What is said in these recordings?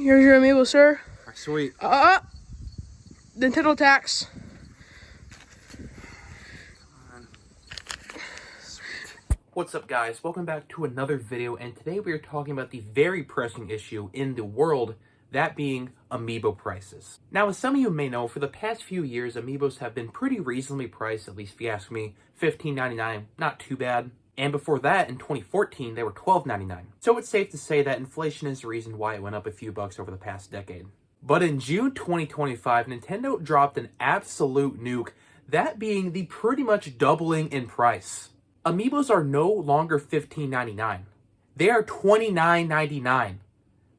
Here's your amiibo, sir. Sweet. Nintendo tax. What's up, guys? Welcome back to another video, and today we are talking about the very pressing issue in the world, that being Amiibo prices. Now, as some of you may know, for the past few years, Amiibos have been pretty reasonably priced, at least if you ask me. $15.99, not too bad. And before that, in 2014, they were $12.99. So it's safe to say that inflation is the reason why it went up a few bucks over the past decade. But in June 2025, Nintendo dropped an absolute nuke, that being the pretty much doubling in price. Amiibos are no longer $15.99. They are $29.99.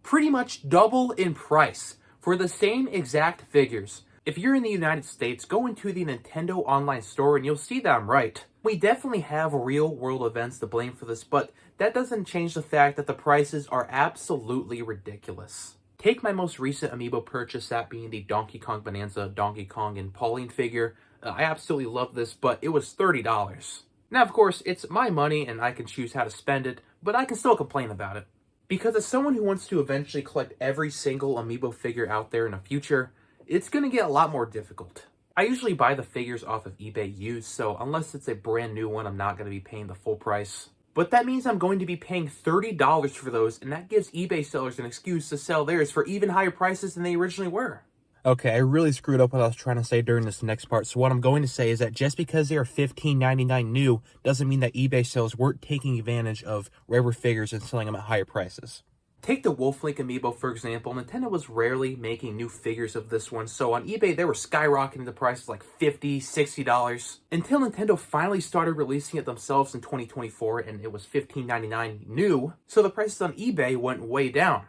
Pretty much double in price for the same exact figures. If you're in the United States, go into the Nintendo online store and you'll see that I'm right. We definitely have real world events to blame for this, but that doesn't change the fact that the prices are absolutely ridiculous. Take my most recent Amiibo purchase, that being the Donkey Kong Bonanza, Donkey Kong and Pauline figure. I absolutely love this, but it was $30. Now, of course, it's my money and I can choose how to spend it, but I can still complain about it. Because as someone who wants to eventually collect every single Amiibo figure out there in the future, it's going to get a lot more difficult. I usually buy the figures off of eBay used, so unless it's a brand new one, I'm not going to be paying the full price. But that means I'm going to be paying $30 for those, and that gives eBay sellers an excuse to sell theirs for even higher prices than they originally were. Okay, I really screwed up what I was trying to say during this next part. So what I'm going to say is that just because they are $15.99 new doesn't mean that eBay sellers weren't taking advantage of rare figures and selling them at higher prices. Take the Wolf Link Amiibo, for example. Nintendo was rarely making new figures of this one, so on eBay they were skyrocketing the prices like $50, $60, until Nintendo finally started releasing it themselves in 2024, and it was $15.99 new, so the prices on eBay went way down.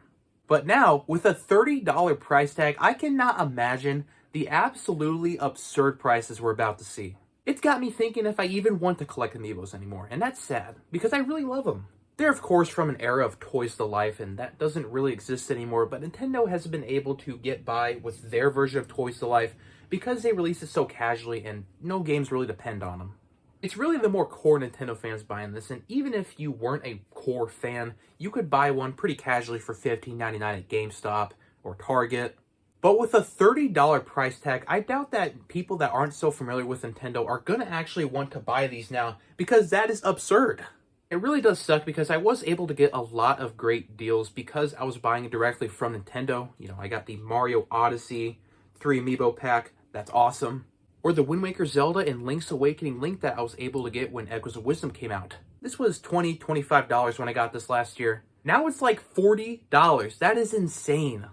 But now, with a $30 price tag, I cannot imagine the absolutely absurd prices we're about to see. It's got me thinking if I even want to collect Amiibos anymore, and that's sad, because I really love them. They're, of course, from an era of Toys to Life, and that doesn't really exist anymore, but Nintendo has been able to get by with their version of Toys to Life because they release it so casually and no games really depend on them. It's really the more core Nintendo fans buying this, and even if you weren't a core fan, you could buy one pretty casually for $15.99 at GameStop or Target. But with a $30 price tag, I doubt that people that aren't so familiar with Nintendo are going to actually want to buy these now, because that is absurd. It really does suck because I was able to get a lot of great deals because I was buying it directly from Nintendo. You know, I got the Mario Odyssey 3 Amiibo pack. That's awesome. Or the Wind Waker Zelda and Link's Awakening Link that I was able to get when Echoes of Wisdom came out. This was $20, $25 when I got this last year. Now it's like $40. That is insane.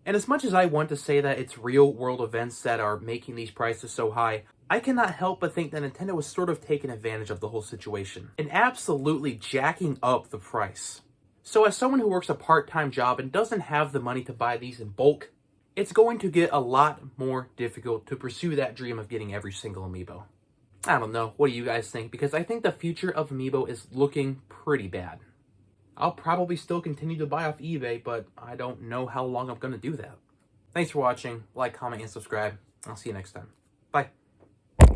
And as much as I want to say that it's real world events that are making these prices so high, I cannot help but think that Nintendo was sort of taking advantage of the whole situation and absolutely jacking up the price. So as someone who works a part-time job and doesn't have the money to buy these in bulk, it's going to get a lot more difficult to pursue that dream of getting every single Amiibo. I don't know, what do you guys think? Because I think the future of Amiibo is looking pretty bad. I'll probably still continue to buy off eBay, but I don't know how long I'm going to do that. Thanks for watching. Like, comment, and subscribe. I'll see you next time.